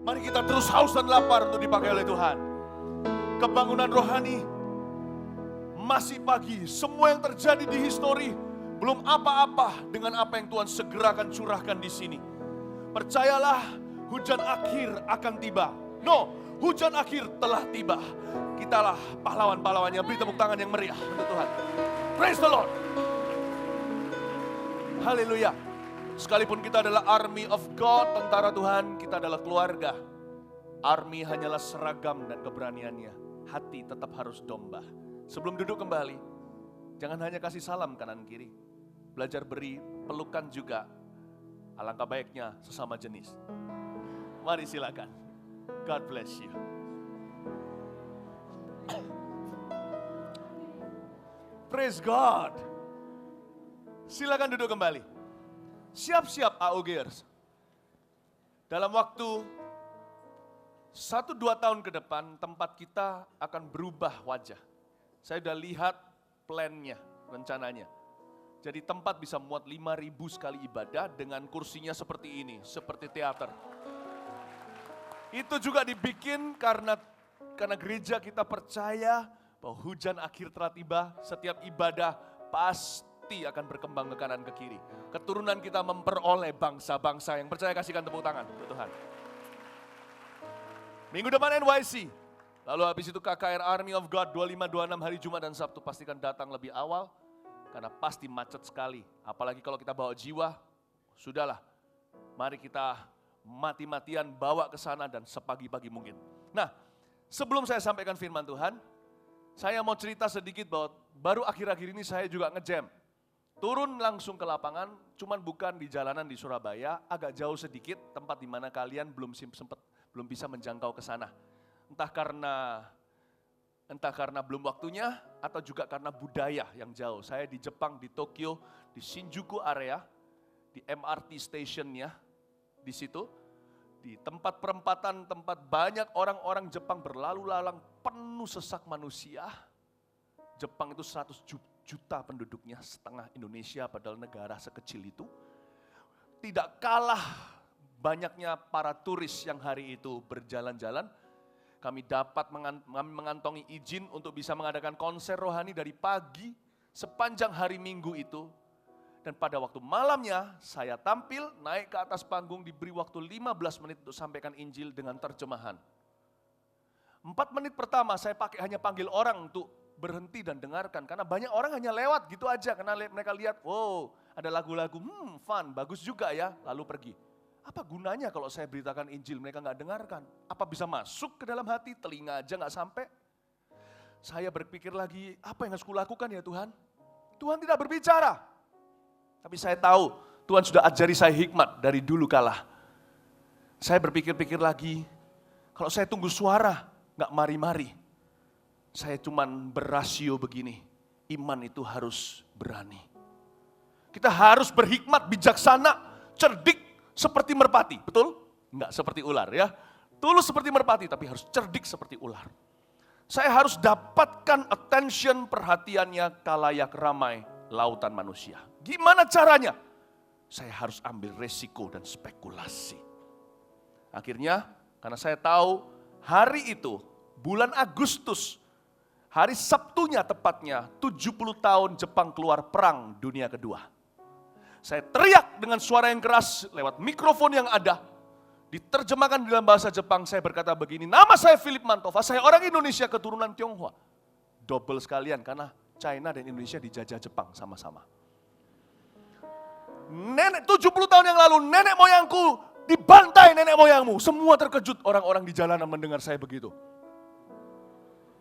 Mari kita terus haus dan lapar untuk dipakai oleh Tuhan. Kebangunan rohani masih pagi. Semua yang terjadi di histori belum apa-apa dengan apa yang Tuhan segera akan curahkan di sini. Percayalah, hujan akhir akan tiba. No, hujan akhir telah tiba. Kitalah pahlawan-pahlawannya. Beri tepuk tangan yang meriah untuk Tuhan. Praise the Lord. Haleluya. Sekalipun kita adalah army of God, tentara Tuhan, kita adalah keluarga. Army hanyalah seragam dan keberaniannya. Hati tetap harus domba. Sebelum duduk kembali, jangan hanya kasih salam kanan kiri. Belajar beri, pelukan juga. Alangkah baiknya sesama jenis. Mari silakan. God bless you. Praise God. Silakan duduk kembali. Siap-siap AOGers. Dalam waktu 1-2 tahun ke depan, tempat kita akan berubah wajah. Saya sudah lihat plannya, rencananya. Jadi tempat bisa muat 5.000 sekali ibadah dengan kursinya seperti ini, seperti teater. Itu juga dibikin karena gereja kita percaya bahwa hujan akhir telah tiba, setiap ibadah pasti akan berkembang ke kanan ke kiri. Keturunan kita memperoleh bangsa-bangsa yang percaya. Kasihkan tepuk tangan untuk Tuhan. Minggu depan NYC. Lalu habis itu KKR Army of God 25-26 hari Jumat dan Sabtu. Pastikan datang lebih awal karena pasti macet sekali. Apalagi kalau kita bawa jiwa, sudahlah. Mari kita mati-matian bawa ke sana dan sepagi-pagi mungkin. Nah, sebelum saya sampaikan firman Tuhan, saya mau cerita sedikit bahwa baru akhir-akhir ini saya juga ngejam. Turun langsung ke lapangan, cuman bukan di jalanan di Surabaya, agak jauh sedikit, tempat di mana kalian belum bisa menjangkau ke sana. Entah karena belum waktunya, atau juga karena budaya yang jauh. Saya di Jepang, di Tokyo, di Shinjuku area, di MRT stationnya, di situ, di tempat perempatan, tempat banyak orang-orang Jepang berlalu lalang, penuh sesak manusia. Jepang itu 100 juta penduduknya, setengah Indonesia, padahal negara sekecil itu. Tidak kalah banyaknya para turis yang hari itu berjalan-jalan. Kami dapat mengantongi izin untuk bisa mengadakan konser rohani dari pagi sepanjang hari Minggu itu. Dan pada waktu malamnya saya tampil, naik ke atas panggung, diberi waktu 15 menit untuk sampaikan Injil dengan terjemahan. 4 menit pertama saya hanya panggil orang untuk berhenti dan dengarkan. Karena banyak orang hanya lewat gitu aja. Karena mereka lihat, wow ada lagu-lagu, fun, bagus juga ya. Lalu pergi. Apa gunanya kalau saya beritakan Injil, mereka nggak dengarkan? Apa bisa masuk ke dalam hati, telinga aja nggak sampai? Saya berpikir lagi, apa yang harus kulakukan ya Tuhan? Tuhan tidak berbicara. Tapi saya tahu, Tuhan sudah ajari saya hikmat dari dulu kala. Saya berpikir-pikir lagi, kalau saya tunggu suara, nggak mari-mari. Saya cuman berrasio begini, iman itu harus berani. Kita harus berhikmat, bijaksana, cerdik seperti merpati, betul? Enggak seperti ular ya. Tulus seperti merpati, tapi harus cerdik seperti ular. Saya harus dapatkan attention, perhatiannya kalayak ramai lautan manusia. Gimana caranya? Saya harus ambil resiko dan spekulasi. Akhirnya, karena saya tahu hari itu, bulan Agustus, hari Sabtunya tepatnya, 70 tahun Jepang keluar perang dunia kedua. Saya teriak dengan suara yang keras lewat mikrofon yang ada. Diterjemahkan dalam bahasa Jepang, saya berkata begini, nama saya Philip Mantova, saya orang Indonesia keturunan Tionghoa. Double sekalian karena China dan Indonesia dijajah Jepang sama-sama. 70 tahun yang lalu nenek moyangku dibantai nenek moyangmu. Semua terkejut orang-orang di jalanan mendengar saya begitu.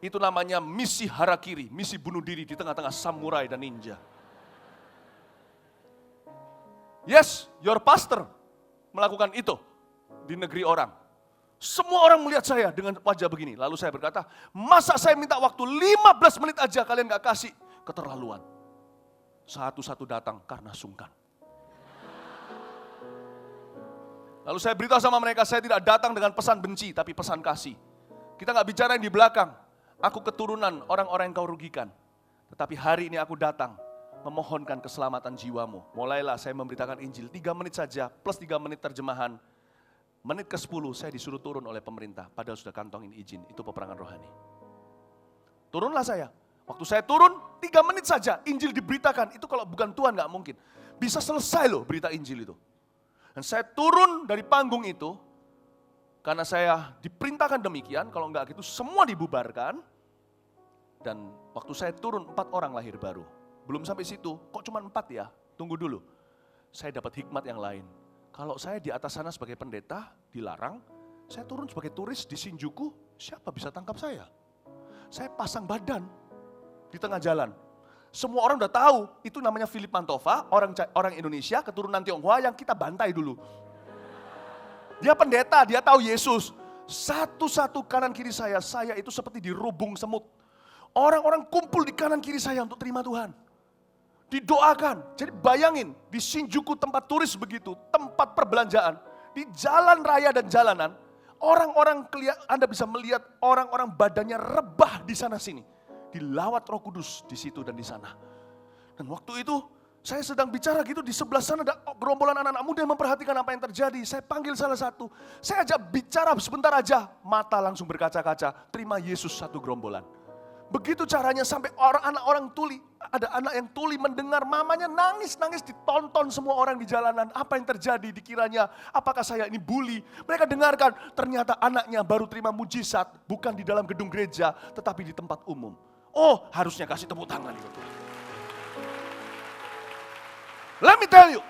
Itu namanya misi harakiri, misi bunuh diri di tengah-tengah samurai dan ninja. Yes, your pastor melakukan itu di negeri orang. Semua orang melihat saya dengan wajah begini. Lalu saya berkata, masa saya minta waktu 15 menit aja kalian gak kasih? Keterlaluan. Satu-satu datang karena sungkan. Lalu saya beritahu sama mereka, saya tidak datang dengan pesan benci, tapi pesan kasih. Kita gak bicara yang di belakang. Aku keturunan orang-orang yang kau rugikan. Tetapi hari ini aku datang memohonkan keselamatan jiwamu. Mulailah saya memberitakan Injil 3 menit saja plus 3 menit terjemahan. Menit ke-10 saya disuruh turun oleh pemerintah, padahal sudah kantongin izin, itu peperangan rohani. Turunlah saya. Waktu saya turun, 3 menit saja Injil diberitakan. Itu kalau bukan Tuhan gak mungkin. Bisa selesai loh berita Injil itu. Dan saya turun dari panggung itu, karena saya diperintahkan demikian, kalau enggak gitu semua dibubarkan. Dan waktu saya turun 4 orang lahir baru. Belum sampai situ, kok cuma 4 ya? Tunggu dulu. Saya dapat hikmat yang lain. Kalau saya di atas sana sebagai pendeta, dilarang, saya turun sebagai turis di Shinjuku, siapa bisa tangkap saya? Saya pasang badan di tengah jalan. Semua orang udah tahu, itu namanya Philip Mantova, orang Indonesia, keturunan Tionghoa yang kita bantai dulu. Dia pendeta, dia tahu Yesus. Satu-satu kanan kiri saya itu seperti dirubung semut. Orang-orang kumpul di kanan kiri saya untuk terima Tuhan. Didoakan. Jadi bayangin, di Shinjuku tempat turis begitu, tempat perbelanjaan, di jalan raya dan jalanan, orang-orang Anda bisa melihat orang-orang badannya rebah di sana sini. Dilawat Roh Kudus di situ dan di sana. Dan waktu itu saya sedang bicara gitu, di sebelah sana ada gerombolan anak-anak muda yang memperhatikan apa yang terjadi. Saya panggil salah satu, saya ajak bicara sebentar aja, mata langsung berkaca-kaca, terima Yesus satu gerombolan. Begitu caranya sampai anak-orang tuli, ada anak yang tuli mendengar mamanya nangis-nangis, ditonton semua orang di jalanan. Apa yang terjadi dikiranya, apakah saya ini bully? Mereka dengarkan, ternyata anaknya baru terima mujizat, bukan di dalam gedung gereja, tetapi di tempat umum. Oh, harusnya kasih tepuk tangan itu. Let me tell you,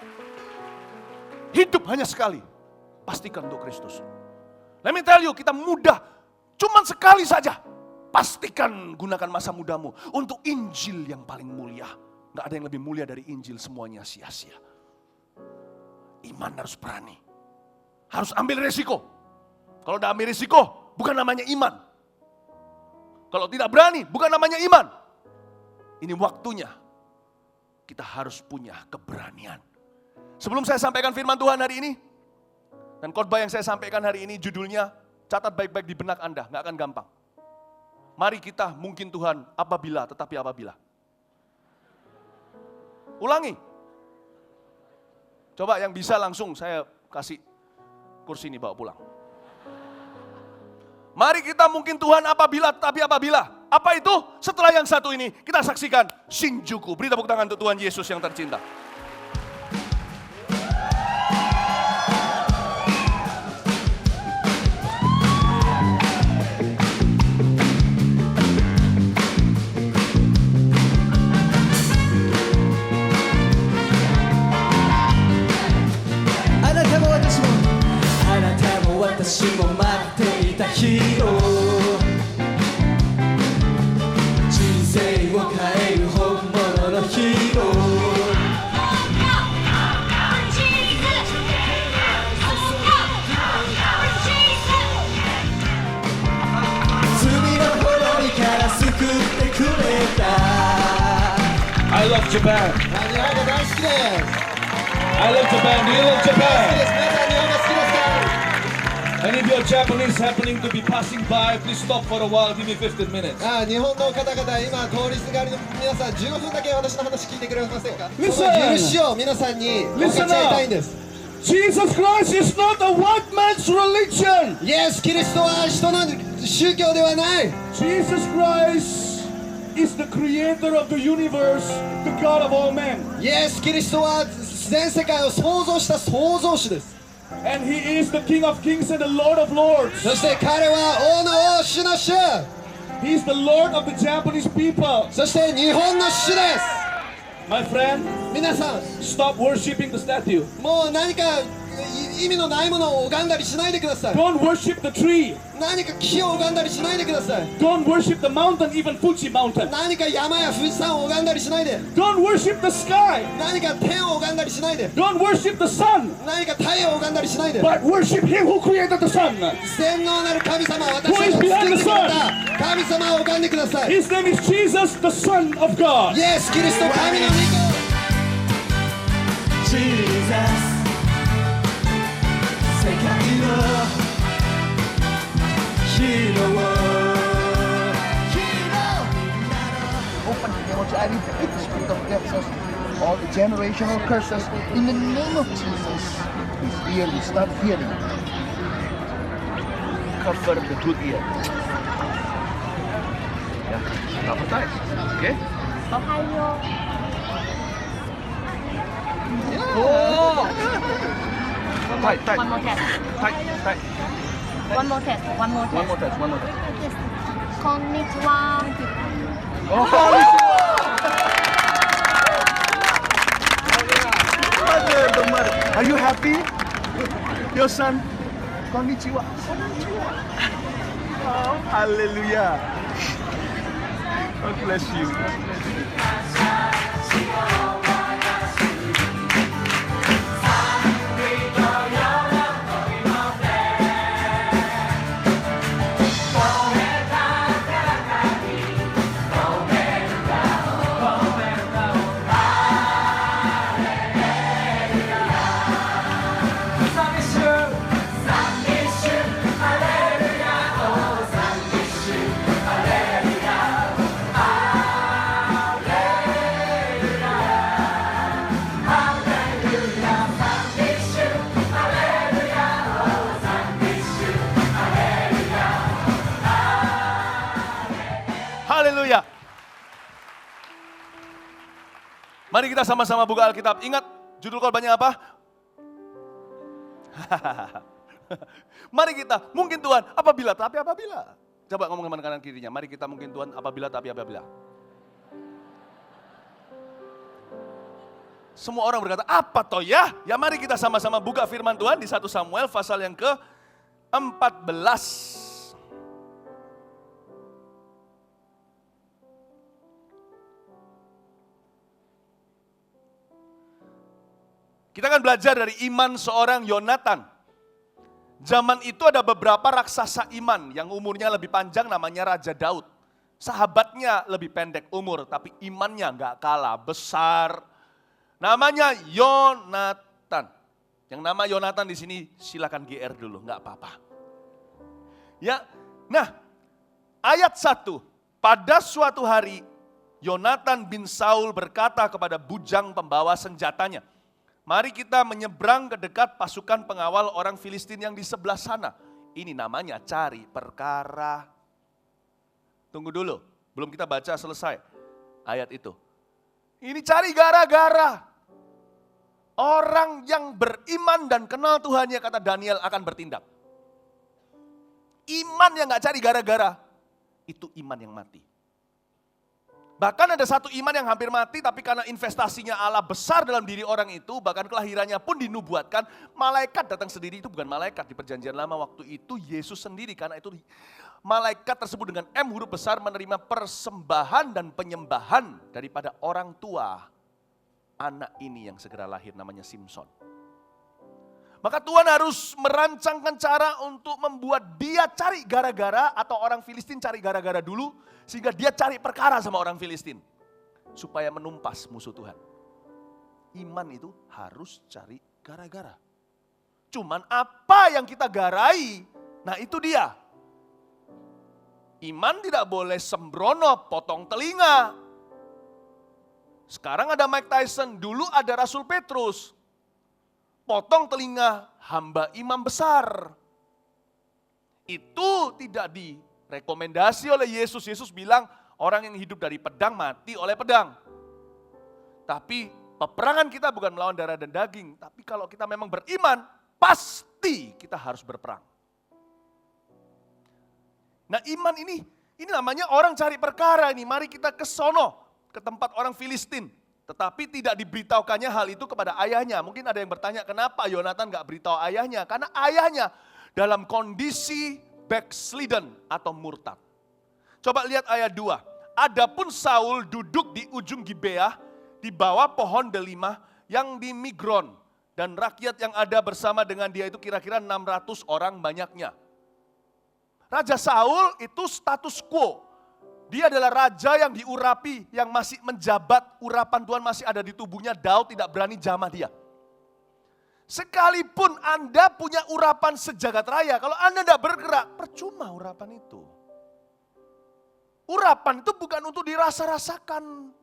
hidup hanya sekali, pastikan untuk Kristus. Let me tell you, kita mudah, cuman sekali saja. Pastikan gunakan masa mudamu untuk Injil yang paling mulia. Gak ada yang lebih mulia dari Injil, semuanya sia-sia. Iman harus berani. Harus ambil resiko. Kalau udah ambil resiko, bukan namanya iman. Kalau tidak berani, bukan namanya iman. Ini waktunya. Kita harus punya keberanian. Sebelum saya sampaikan firman Tuhan hari ini, dan khotbah yang saya sampaikan hari ini judulnya, catat baik-baik di benak Anda, gak akan gampang. Mari kita mungkin Tuhan apabila, tetapi apabila. Ulangi. Coba yang bisa langsung saya kasih kursi ini bawa pulang. Mari kita mungkin Tuhan apabila, tetapi apabila. Apa itu? Setelah yang satu ini kita saksikan Shinjuku. Beri tepuk tangan untuk Tuhan Yesus yang tercinta. I love Japan. I love Japan. Do you love Japan? Any of your Japanese happening to be passing by, please stop for a while. Give me 15 minutes. 日本の方々、今通りすがりの皆さん、15分だけ私の話聞いてくれませんか？ Listen. その許しを皆さんに分かち合いたいんです。 Jesus Christ is not a white man's religion. イエス・キリストは人の宗教ではない。 Jesus Christ is the creator of the universe, the God of all men. イエス・キリストは全世界を創造した創造主です。 And he is the King of Kings and the Lord of Lords. そして彼は王の王、主の主。 He is the Lord of the Japanese people. そして日本の主です。 My friend, 皆さん、 stop worshiping the statue. もう何か意味のないものを拝んだりしないでください。 Don't worship the tree. 何か木を拝んだりしないでください。 Don't worship the mountain, even Fuji Mountain. 何か山や富士山を拝んだりしないで。 Don't worship the sky. 何か天を拝んだりしないで。 Don't worship the sun. 何か太陽を拝んだりしないで。 But worship him who created the sun. 全能なる神様、私たちを作ってくれた神様を拝んでください。 His name is Jesus, the Son of God. イエス・キリスト、神の御子。 Jesus 世界のヒーロー Open the name of Jesus. I rebuke the spirit of curses, all the generational curses. In the name of Jesus, we stop fearing. cover the good ear. Ya, cover tight. Oke. Ohio. Oh. Tight, tight. One more test. Tight, tight. One more test. One more test. One more test, one more test. Konnichiwa. Oh, are you happy? Your son? Konnichiwa. Oh, hallelujah. God bless you. Haleluya. Mari kita sama-sama buka Alkitab. Ingat judul khotbahnya apa? Mari kita, mungkin Tuhan, apabila, tapi apabila. Coba ngomong sama kanan kirinya, mari kita mungkin Tuhan, apabila, tapi apabila. Semua orang berkata, apa toh ya? Ya mari kita sama-sama buka firman Tuhan di 1 Samuel pasal yang ke-14. Kita akan belajar dari iman seorang Yonatan. Zaman itu ada beberapa raksasa iman yang umurnya lebih panjang, namanya Raja Daud. Sahabatnya lebih pendek umur, tapi imannya nggak kalah besar. Namanya Yonatan. Yang nama Yonatan di sini silakan GR dulu, nggak apa-apa. Ya, nah ayat 1. Pada suatu hari Yonatan bin Saul berkata kepada bujang pembawa senjatanya, mari kita menyeberang ke dekat pasukan pengawal orang Filistin yang di sebelah sana. Ini namanya cari perkara. Tunggu dulu, belum kita baca selesai ayat itu. Ini cari gara-gara. Orang yang beriman dan kenal Tuhannya, kata Daniel, akan bertindak. Iman yang gak cari gara-gara, itu iman yang mati. Bahkan ada satu iman yang hampir mati, tapi karena investasinya Allah besar dalam diri orang itu, bahkan kelahirannya pun dinubuatkan, malaikat datang sendiri. Itu bukan malaikat di perjanjian lama waktu itu, Yesus sendiri. Karena itu malaikat tersebut dengan M huruf besar menerima persembahan dan penyembahan daripada orang tua anak ini yang segera lahir, namanya Simson. Maka Tuhan harus merancangkan cara untuk membuat dia cari gara-gara, atau orang Filistin cari gara-gara dulu, sehingga dia cari perkara sama orang Filistin. Supaya menumpas musuh Tuhan. Iman itu harus cari gara-gara. Cuman apa yang kita garai, nah itu dia. Iman tidak boleh sembrono, potong telinga. Sekarang ada Mike Tyson, dulu ada Rasul Petrus. Potong telinga hamba imam besar. Itu tidak direkomendasi oleh Yesus. Yesus bilang orang yang hidup dari pedang mati oleh pedang. Tapi peperangan kita bukan melawan darah dan daging. Tapi kalau kita memang beriman, pasti kita harus berperang. Nah iman ini namanya orang cari perkara ini. Mari kita ke sono, ke tempat orang Filistin. Tetapi tidak diberitahukannya hal itu kepada ayahnya. Mungkin ada yang bertanya, kenapa Yonatan gak beritahu ayahnya? Karena ayahnya dalam kondisi backslidden atau murtad. Coba lihat ayat 2. Adapun Saul duduk di ujung Gibeah, di bawah pohon delima yang di Migron. Dan rakyat yang ada bersama dengan dia itu kira-kira 600 orang banyaknya. Raja Saul itu status quo. Dia adalah raja yang diurapi, yang masih menjabat, urapan Tuhan masih ada di tubuhnya. Daud tidak berani jamah dia. Sekalipun Anda punya urapan sejagat raya, kalau Anda tidak bergerak, percuma urapan itu. Urapan itu bukan untuk dirasa-rasakan.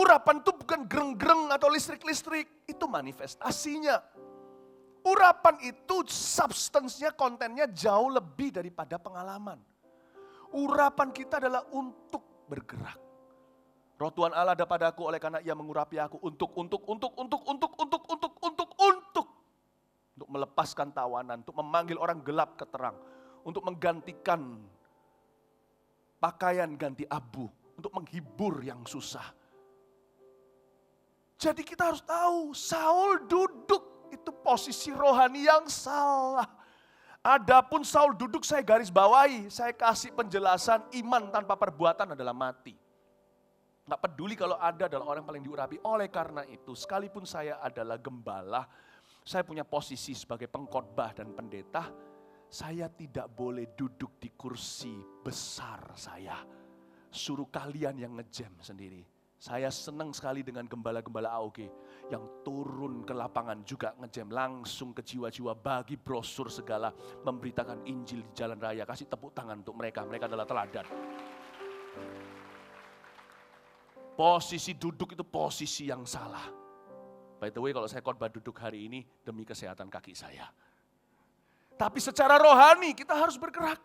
Urapan itu bukan gereng-gereng atau listrik-listrik, itu manifestasinya. Urapan itu substance-nya, kontennya jauh lebih daripada pengalaman. Urapan kita adalah untuk bergerak. Roh Tuhan Allah ada padaku oleh karena Ia mengurapi aku untuk melepaskan tawanan, untuk memanggil orang gelap ke terang, untuk menggantikan pakaian ganti abu, untuk menghibur yang susah. Jadi kita harus tahu, Saul duduk itu posisi rohani yang salah. Adapun Saul duduk saya garis bawahi, saya kasih penjelasan iman tanpa perbuatan adalah mati. Nggak peduli kalau Anda adalah orang paling diurapi. Oleh karena itu, sekalipun saya adalah gembala, saya punya posisi sebagai pengkhotbah dan pendeta, saya tidak boleh duduk di kursi besar saya. Suruh kalian yang ngejam sendiri. Saya senang sekali dengan gembala-gembala AOG yang turun ke lapangan juga ngejam langsung ke jiwa-jiwa, bagi brosur segala, memberitakan Injil di jalan raya. Kasih tepuk tangan untuk mereka, mereka adalah teladan. Posisi duduk itu posisi yang salah. By the way, kalau saya khotbah duduk hari ini demi kesehatan kaki saya. Tapi secara rohani kita harus bergerak.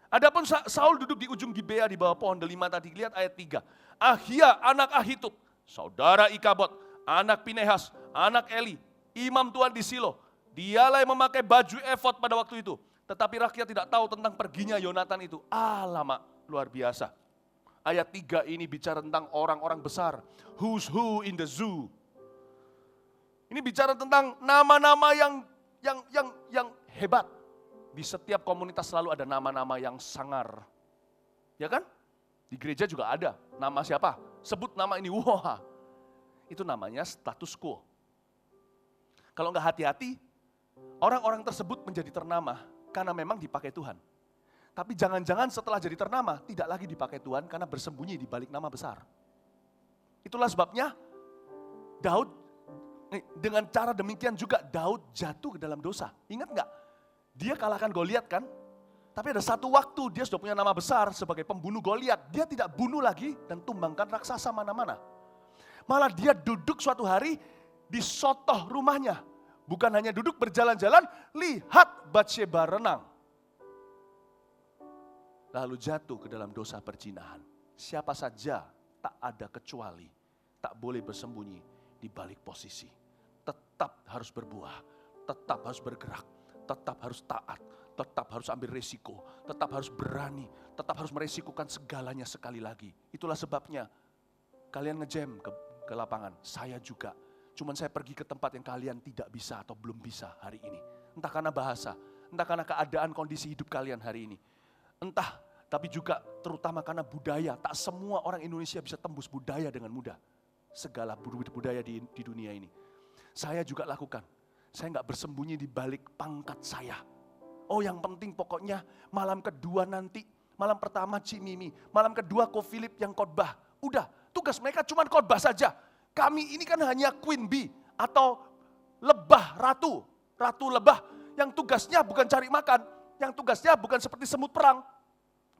Adapun Saul duduk di ujung Gibea di bawah pohon delima tadi, lihat ayat 3. Ahia anak Ahitub, saudara Ikabod, anak Pinehas, anak Eli, imam Tuhan di Silo. Dialah yang memakai baju efod pada waktu itu. Tetapi rakyat tidak tahu tentang perginya Yonatan itu. Lama, luar biasa. Ayat 3 ini bicara tentang orang-orang besar. Who's who in the zoo. Ini bicara tentang nama-nama yang hebat. Di setiap komunitas selalu ada nama-nama yang sangar. Ya kan? Di gereja juga ada. Nama siapa? Sebut nama ini. Wah, itu namanya status quo. Kalau nggak hati-hati, orang-orang tersebut menjadi ternama karena memang dipakai Tuhan. Tapi jangan-jangan setelah jadi ternama, tidak lagi dipakai Tuhan karena bersembunyi di balik nama besar. Itulah sebabnya Daud, dengan cara demikian juga Daud jatuh ke dalam dosa. Ingat nggak? Dia kalahkan Goliat kan? Tapi ada satu waktu dia sudah punya nama besar sebagai pembunuh Goliat. Dia tidak bunuh lagi dan tumbangkan raksasa mana-mana. Malah dia duduk suatu hari di sotoh rumahnya. Bukan hanya duduk berjalan-jalan, lihat Batsheba renang. Lalu jatuh ke dalam dosa perzinahan. Siapa saja tak ada kecuali, tak boleh bersembunyi di balik posisi. Tetap harus berbuah, tetap harus bergerak, tetap harus taat, tetap harus ambil resiko, tetap harus berani, tetap harus meresikokan segalanya sekali lagi. Itulah sebabnya kalian ngejam ke lapangan, saya juga. Cuman saya pergi ke tempat yang kalian tidak bisa atau belum bisa hari ini. Entah karena bahasa, entah karena keadaan kondisi hidup kalian hari ini. Entah, tapi juga terutama karena budaya. Tak semua orang Indonesia bisa tembus budaya dengan mudah. Segala budaya di dunia ini. Saya juga lakukan. Saya nggak bersembunyi di balik pangkat saya. Oh, yang penting pokoknya malam kedua nanti, malam pertama Cimimi, malam kedua Ko Philip yang khotbah. Udah, tugas mereka cuma khotbah saja. Kami ini kan hanya Queen Bee atau lebah ratu lebah yang tugasnya bukan cari makan, yang tugasnya bukan seperti semut perang.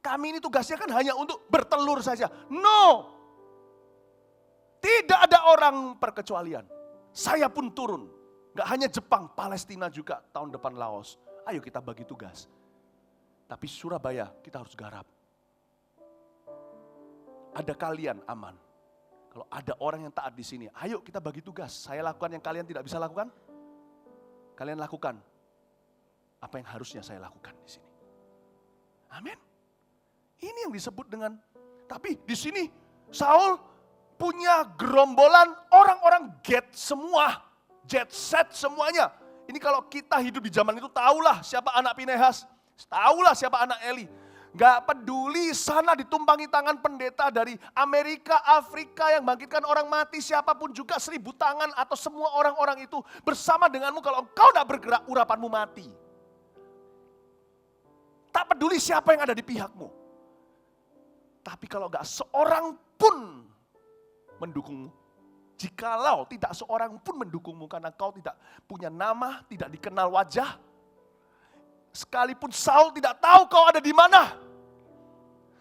Kami ini tugasnya kan hanya untuk bertelur saja. No, tidak ada orang perkecualian. Saya pun turun, gak hanya Jepang, Palestina juga tahun depan Laos. Ayo kita bagi tugas. Tapi Surabaya kita harus garap. Ada kalian aman. Kalau ada orang yang taat di sini, ayo kita bagi tugas. Saya lakukan yang kalian tidak bisa lakukan. Kalian lakukan apa yang harusnya saya lakukan di sini. Amin. Ini yang disebut dengan, tapi di sini Saul punya gerombolan orang-orang jet semua, jet set semuanya. Ini kalau kita hidup di zaman itu, tahulah siapa anak Pinehas, tahulah siapa anak Eli. Gak peduli sana ditumpangi tangan pendeta dari Amerika, Afrika yang bangkitkan orang mati, siapapun juga 1000 tangan atau semua orang-orang itu bersama denganmu. Kalau engkau tidak bergerak, urapanmu mati. Tak peduli siapa yang ada di pihakmu. Tapi kalau gak seorang pun mendukungmu, jikalau tidak seorang pun mendukungmu karena kau tidak punya nama, tidak dikenal wajah, sekalipun Saul tidak tahu kau ada di mana,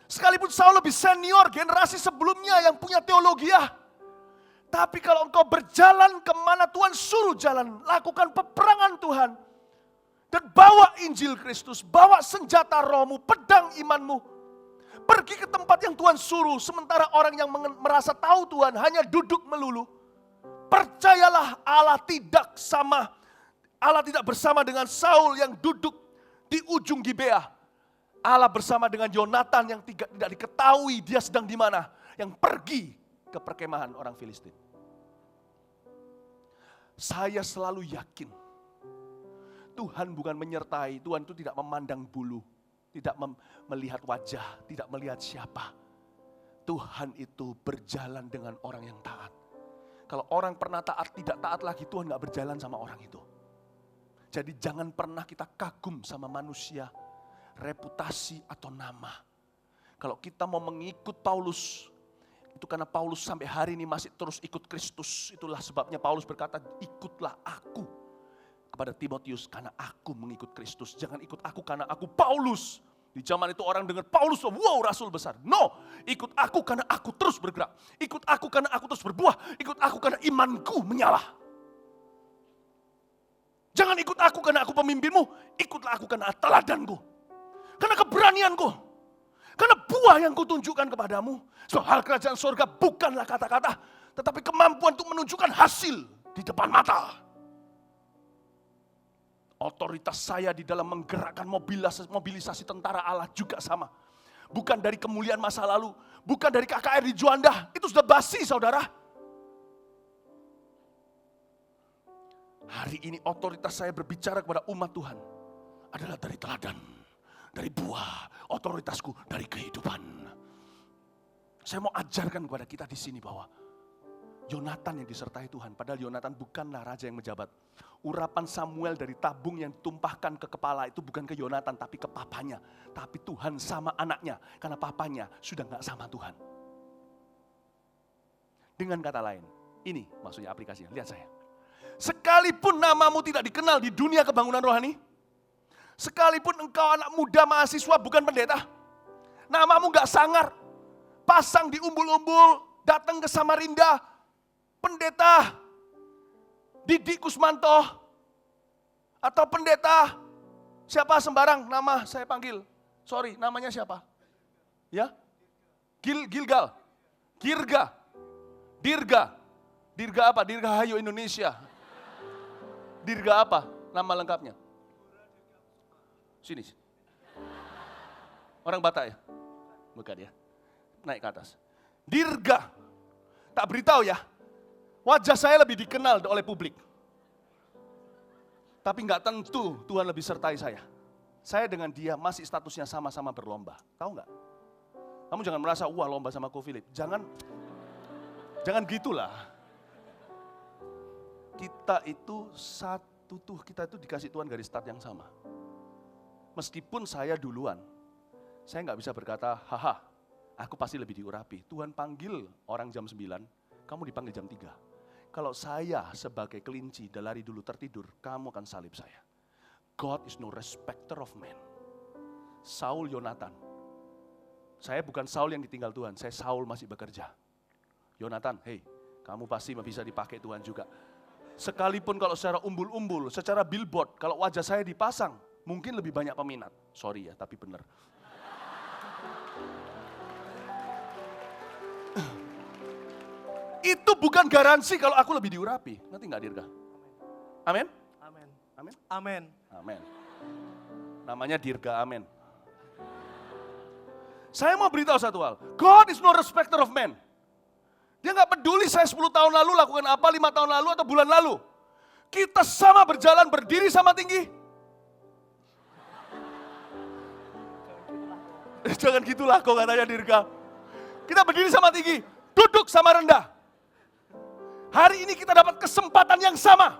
sekalipun Saul lebih senior generasi sebelumnya yang punya teologi, Tapi kalau engkau berjalan kemana Tuhan suruh jalan, lakukan peperangan Tuhan. Dan bawa Injil Kristus, bawa senjata rohmu, pedang imanmu. Pergi ke tempat yang Tuhan suruh, sementara orang yang merasa tahu Tuhan hanya duduk melulu. Percayalah Allah tidak bersama dengan Saul yang duduk di ujung Gibea. Allah bersama dengan Yonatan yang tidak diketahui dia sedang di mana, yang pergi ke perkemahan orang Filistin. Saya selalu yakin Tuhan bukan menyertai, Tuhan itu tidak memandang bulu, tidak melihat wajah, tidak melihat siapa. Tuhan itu berjalan dengan orang yang taat. Kalau orang pernah taat, tidak taat lagi, Tuhan gak berjalan sama orang itu. Jadi jangan pernah kita kagum sama manusia, reputasi atau nama. Kalau kita mau mengikut Paulus, itu karena Paulus sampai hari ini masih terus ikut Kristus. Itulah sebabnya Paulus berkata, ikutlah aku. Kepada Timotius, karena aku mengikut Kristus. Jangan ikut aku karena aku Paulus. Di zaman itu orang dengar Paulus, wow rasul besar. No, ikut aku karena aku terus bergerak. Ikut aku karena aku terus berbuah. Ikut aku karena imanku menyala. Jangan ikut aku karena aku pemimpinmu. Ikutlah aku karena teladanku. Karena keberanianku. Karena buah yang kutunjukkan kepadamu. So, hal kerajaan surga bukanlah kata-kata, tetapi kemampuan untuk menunjukkan hasil di depan mata. Otoritas saya di dalam menggerakkan mobilisasi tentara Allah juga sama. Bukan dari kemuliaan masa lalu, bukan dari KKR di Juanda, itu sudah basi saudara. Hari ini otoritas saya berbicara kepada umat Tuhan adalah dari teladan, dari buah, otoritasku dari kehidupan. Saya mau ajarkan kepada kita di sini bahwa Yonatan yang disertai Tuhan, padahal Yonatan bukanlah raja yang menjabat. Urapan Samuel dari tabung yang ditumpahkan ke kepala itu bukan ke Yonatan tapi ke papanya. Tapi Tuhan sama anaknya, karena papanya sudah gak sama Tuhan. Dengan kata lain, ini maksudnya aplikasinya, lihat saya. Sekalipun namamu tidak dikenal di dunia kebangunan rohani, sekalipun engkau anak muda mahasiswa bukan pendeta, namamu gak sangar, pasang di umbul-umbul, datang ke Samarinda, pendeta Didi Kusmanto, atau pendeta siapa sembarang nama saya panggil. Sorry, namanya siapa? Ya? Gilgal. Dirga apa? Dirga Hayo Indonesia. Dirga apa? Nama lengkapnya. Sini. Orang Batak ya? Bukan ya? Naik ke atas. Dirga. Tak beritahu ya. Wajah saya lebih dikenal oleh publik. Tapi enggak tentu Tuhan lebih sertai saya. Saya dengan dia masih statusnya sama-sama berlomba. Tahu enggak? Kamu jangan merasa, wah lomba sama Ko Philip. Jangan gitulah. Kita itu satu tuh, kita itu dikasih Tuhan garis start yang sama. Meskipun saya duluan, saya enggak bisa berkata, haha, aku pasti lebih diurapi. Tuhan panggil orang jam 9, kamu dipanggil jam 3. Kalau saya sebagai kelinci dari dulu tertidur, kamu akan salib saya. God is no respecter of man. Saul Yonatan. Saya bukan Saul yang ditinggal Tuhan, saya Saul masih bekerja. Yonatan, hey, kamu pasti bisa dipakai Tuhan juga. Sekalipun kalau secara umbul-umbul, secara billboard, kalau wajah saya dipasang, mungkin lebih banyak peminat. Sorry ya, tapi benar. Itu bukan garansi kalau aku lebih diurapi. Ngerti nggak Dirga? Amin? Amin. Amin? Amin. Amin. Namanya Dirga, amin. Saya mau beritahu satu hal. God is no respecter of man. Dia nggak peduli saya 10 tahun lalu lakukan apa, 5 tahun lalu atau bulan lalu. Kita sama berjalan, berdiri sama tinggi. Jangan gitulah kok katanya Dirga. Kita berdiri sama tinggi, duduk sama rendah. Hari ini kita dapat kesempatan yang sama.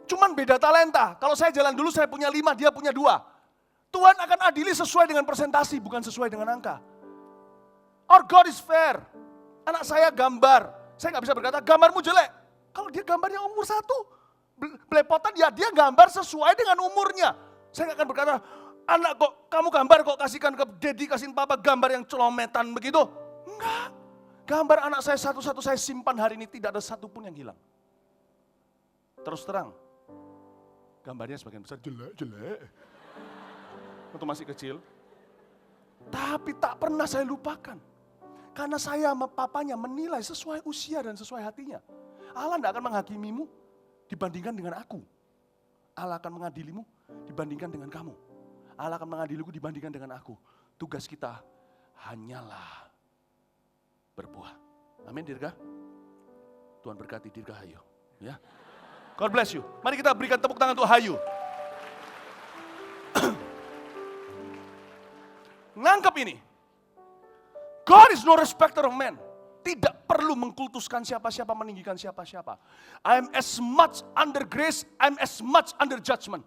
Cuman beda talenta. Kalau saya jalan dulu saya punya 5, dia punya 2. Tuhan akan adili sesuai dengan presentasi, bukan sesuai dengan angka. Our God is fair. Anak saya gambar. Saya nggak bisa berkata gambarmu jelek. Kalau dia gambarnya umur 1, belepotan ya dia gambar sesuai dengan umurnya. Saya nggak akan berkata, anak kok kamu gambar kok kasihkan ke Dedi, kasihin papa gambar yang celometan begitu. Enggak. Gambar anak saya satu-satu saya simpan hari ini, tidak ada satupun yang hilang. Terus terang, gambarnya sebagian besar jelek-jelek. Waktu masih kecil. Tapi tak pernah saya lupakan. Karena saya sama papanya menilai sesuai usia dan sesuai hatinya. Allah tidak akan menghakimimu dibandingkan dengan aku. Allah akan mengadilimu dibandingkan dengan kamu. Allah akan mengadiliku dibandingkan dengan aku. Tugas kita hanyalah berbuah. Amin, Dirga. Tuhan berkati Dirga Hayu. Ya. God bless you. Mari kita berikan tepuk tangan untuk Hayu. Nangkep ini. God is no respecter of man. Tidak perlu mengkultuskan siapa-siapa, meninggikan siapa-siapa. I am as much under grace, I am as much under judgment.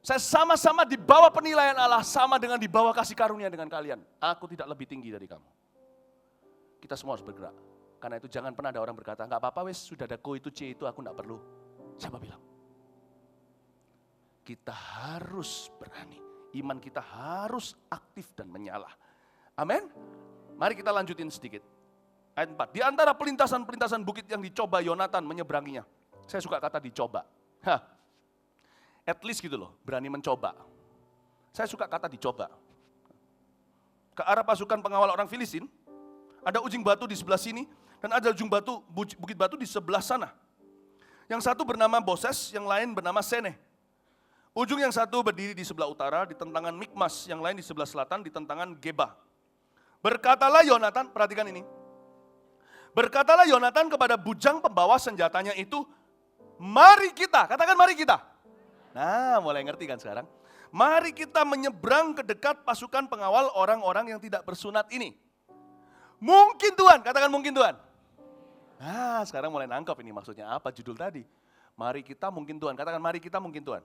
Saya sama-sama di bawah penilaian Allah, sama dengan di bawah kasih karunia dengan kalian. Aku tidak lebih tinggi dari kamu. Kita semua harus bergerak. Karena itu jangan pernah ada orang berkata, enggak apa-apa wes, sudah ada ko itu, c itu, aku enggak perlu. Siapa bilang? Kita harus berani. Iman kita harus aktif dan menyala. Amin. Mari kita lanjutin sedikit. Ayat 4. Di antara pelintasan-pelintasan bukit yang dicoba Yonatan menyeberanginya. Saya suka kata dicoba. At least gitu loh, berani mencoba. Saya suka kata dicoba. Ke arah pasukan pengawal orang Filistin, ada ujung batu di sebelah sini, dan ada ujung batu, bukit batu di sebelah sana. Yang satu bernama Boses, yang lain bernama Seneh. Ujung yang satu berdiri di sebelah utara, di tentangan Mikmas, yang lain di sebelah selatan, di tentangan Geba. Berkatalah Yonatan, perhatikan ini. Berkatalah Yonatan kepada bujang pembawa senjatanya itu, mari kita, katakan mari kita. Nah, mulai ngerti kan sekarang? Mari kita menyeberang ke dekat pasukan pengawal orang-orang yang tidak bersunat ini. Mungkin Tuhan, katakan mungkin Tuhan. Nah, sekarang mulai nangkep ini maksudnya apa judul tadi. Mari kita mungkin Tuhan, katakan mari kita mungkin Tuhan.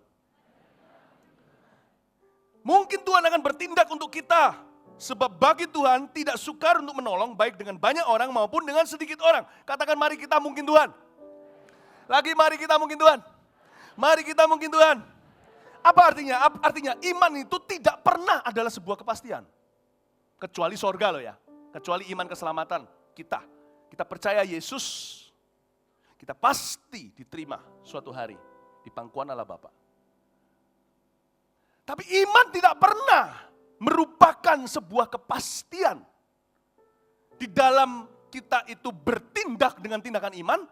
Mungkin Tuhan akan bertindak untuk kita. Sebab bagi Tuhan tidak sukar untuk menolong baik dengan banyak orang maupun dengan sedikit orang. Katakan mari kita mungkin Tuhan. Lagi mari kita mungkin Tuhan. Mari kita mungkin Tuhan. Apa artinya? Artinya iman itu tidak pernah adalah sebuah kepastian. Kecuali sorga loh ya. Kecuali iman keselamatan kita. Kita percaya Yesus. Kita pasti diterima suatu hari di pangkuan Allah Bapa. Tapi iman tidak pernah merupakan sebuah kepastian. Di dalam kita itu bertindak dengan tindakan iman,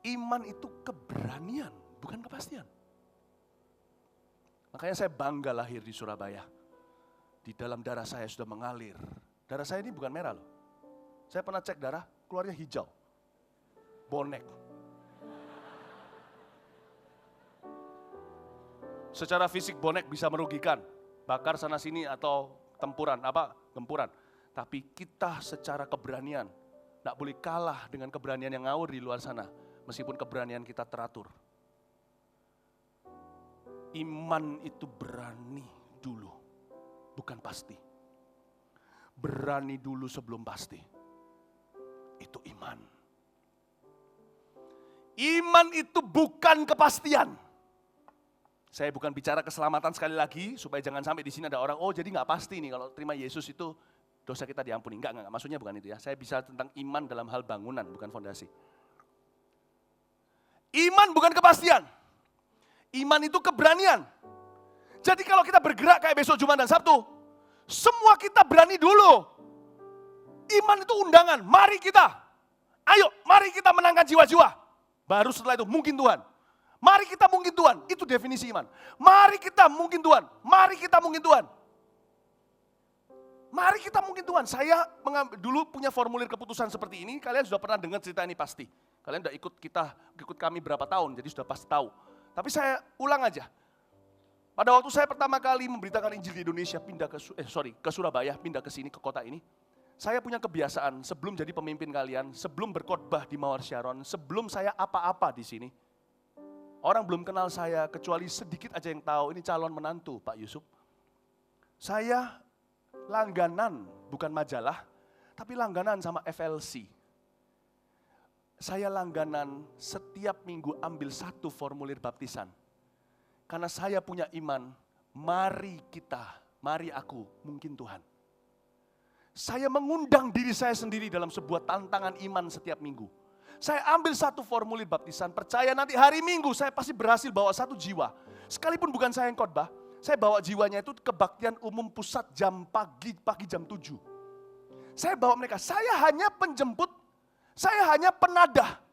iman itu keberanian, bukan kepastian. Makanya saya bangga lahir di Surabaya. Di dalam darah saya sudah mengalir. Darah saya ini bukan merah loh. Saya pernah cek darah, keluarnya hijau. Bonek. Secara fisik bonek bisa merugikan. Bakar sana sini atau gempuran. Tapi kita secara keberanian, tidak boleh kalah dengan keberanian yang ngawur di luar sana. Meskipun keberanian kita teratur. Iman itu berani dulu, bukan pasti. Berani dulu sebelum pasti. Itu iman. Iman itu bukan kepastian. Saya bukan bicara keselamatan sekali lagi, supaya jangan sampai di sini ada orang, oh jadi nggak pasti nih kalau terima Yesus itu dosa kita diampuni. Enggak, maksudnya bukan itu ya. Saya bicara tentang iman dalam hal bangunan, bukan fondasi. Iman bukan kepastian. Iman itu keberanian. Jadi kalau kita bergerak kayak besok Jumat dan Sabtu, semua kita berani dulu. Iman itu undangan, mari kita. Ayo, mari kita menangkan jiwa-jiwa. Baru setelah itu mungkin Tuhan. Mari kita mungkin Tuhan, itu definisi iman. Mari kita mungkin Tuhan, mari kita mungkin Tuhan. Mari kita mungkin Tuhan. Saya dulu punya formulir keputusan seperti ini, kalian sudah pernah dengar cerita ini pasti. Kalian sudah ikut kami berapa tahun, jadi sudah pasti tahu. Tapi saya ulang aja. Pada waktu saya pertama kali memberitakan Injil di Indonesia, ke Surabaya, pindah ke sini, ke kota ini. Saya punya kebiasaan sebelum jadi pemimpin kalian, sebelum berkhotbah di Mawar Sharon, sebelum saya apa-apa di sini. Orang belum kenal saya, kecuali sedikit aja yang tahu, ini calon menantu Pak Yusuf. Saya langganan, bukan majalah, tapi langganan sama FLC. Saya langganan setiap minggu ambil satu formulir baptisan. Karena saya punya iman, mari aku, mungkin Tuhan. Saya mengundang diri saya sendiri dalam sebuah tantangan iman setiap minggu. Saya ambil satu formulir baptisan, percaya nanti hari Minggu saya pasti berhasil bawa satu jiwa. Sekalipun bukan saya yang khotbah, saya bawa jiwanya itu kebaktian umum pusat jam pagi jam 7. Saya bawa mereka, saya hanya penjemput, saya hanya penadah,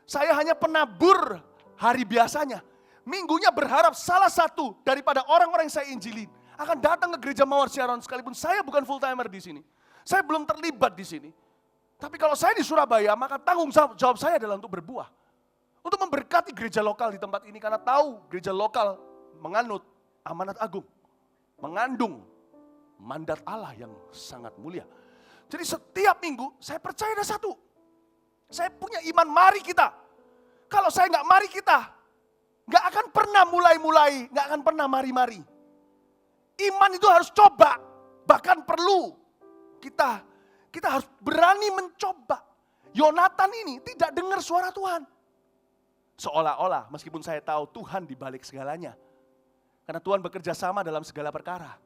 saya hanya penabur hari biasanya. Minggunya berharap salah satu daripada orang-orang yang saya injilin akan datang ke gereja Mawar Siaran sekalipun saya bukan full timer di sini. Saya belum terlibat di sini. Tapi kalau saya di Surabaya, maka tanggung jawab saya adalah untuk berbuah. Untuk memberkati gereja lokal di tempat ini, karena tahu gereja lokal menganut amanat agung. Mengandung mandat Allah yang sangat mulia. Jadi setiap minggu saya percaya ada satu. Saya punya iman, mari kita. Kalau saya nggak mari kita, nggak akan pernah mulai-mulai, nggak akan pernah mari-mari. Iman itu harus coba, bahkan perlu. Kita harus berani mencoba. Yonatan ini tidak dengar suara Tuhan. Seolah-olah meskipun saya tahu Tuhan di balik segalanya. Karena Tuhan bekerja sama dalam segala perkara.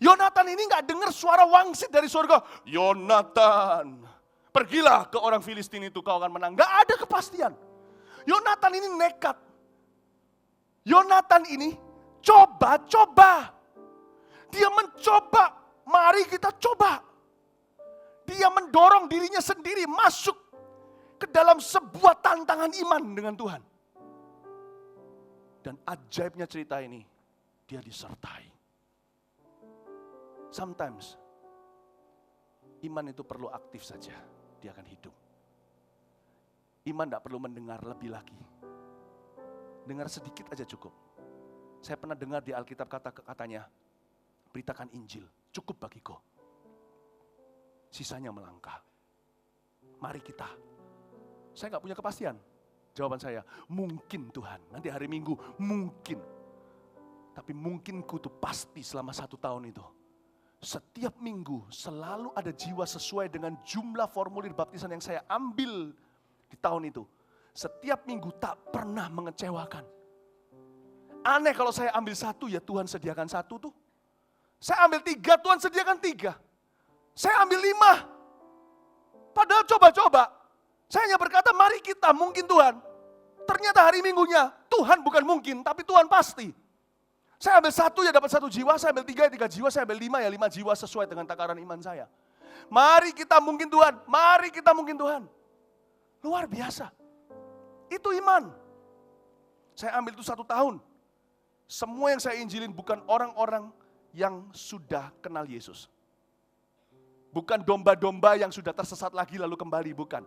Yonatan ini nggak dengar suara wangsit dari surga. Yonatan, pergilah ke orang Filistin itu, kau akan menang. Nggak ada kepastian. Yonatan ini nekat. Yonatan ini coba-coba. Dia mencoba. Mari kita coba. Dia mendorong dirinya sendiri masuk ke dalam sebuah tantangan iman dengan Tuhan. Dan ajaibnya cerita ini, dia disertai. Sometimes, iman itu perlu aktif saja, dia akan hidup. Iman tidak perlu mendengar lebih lagi. Dengar sedikit aja cukup. Saya pernah dengar di Alkitab katanya, beritakan Injil, cukup bagiku. Sisanya melangkah. Mari kita. Saya nggak punya kepastian. Jawaban saya, mungkin Tuhan. Nanti hari Minggu, mungkin. Tapi mungkinku itu pasti selama 1 tahun itu. Setiap minggu selalu ada jiwa sesuai dengan jumlah formulir baptisan yang saya ambil di tahun itu. Setiap minggu tak pernah mengecewakan. Aneh kalau saya ambil 1 ya Tuhan sediakan 1 tuh. Saya ambil 3, Tuhan sediakan 3. Saya ambil 5. Padahal coba-coba. Saya hanya berkata, mari kita, mungkin Tuhan. Ternyata hari Minggunya, Tuhan bukan mungkin, tapi Tuhan pasti. Saya ambil 1 ya dapat 1 jiwa, saya ambil 3 ya 3 jiwa, saya ambil 5 ya 5 jiwa sesuai dengan takaran iman saya. Mari kita mungkin Tuhan, mari kita mungkin Tuhan. Luar biasa. Itu iman. Saya ambil itu 1 tahun. Semua yang saya injilin bukan orang-orang yang sudah kenal Yesus. Bukan domba-domba yang sudah tersesat lagi lalu kembali, bukan.